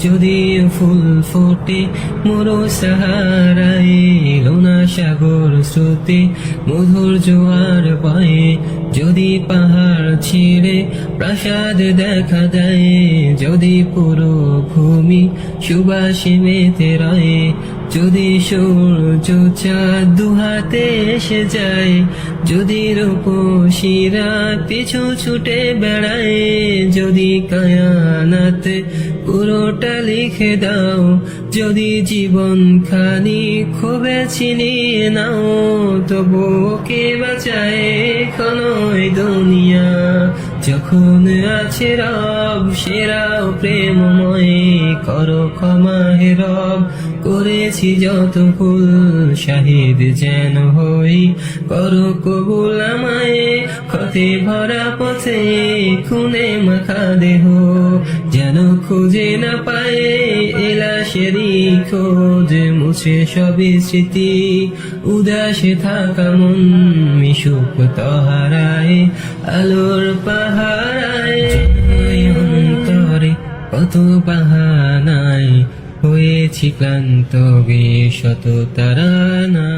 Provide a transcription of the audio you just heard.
যদি ফুল ফোটে মরু সাহারায়, লোনা সাগর স্রোতে মধুর জোয়ার বয়ে, যদি পাহাড় ছিঁড়ে প্রাসাদ দেখা দেয়, যদি পুরো ভূমি সুবাসে মেতে রয়ে, যদি সূর্য চাঁদ দুহাতে এসে যায়, যদি রূপসীরা পিছু ছুটে বেড়ায়, যদি কায়ানাত পুরোটা লিখে দাও, যদি জীবন খানি খুবে ছিনিয়ে নাও, তবু কে বাঁচায় কোনই দুনিয়া। যখন আছে রব সেরাও প্রেমময়, করো ক্ষমা হে রব করেছি যত ভুল, শাহিদ যেন হই করো কবুল আমায়, ক্ষতে ভরা পথে খুনে মাখা দেহ, যেন খুঁজে না পায় এলাশেরই খোঁজ, মুছে সবই স্মৃতি উদাসে থাকা মন, মিশুক তহারায় আলোর পাহারায়, অন্তরে কত বাহানায় হয়েছি ক্লান্ত গে শত তারানা।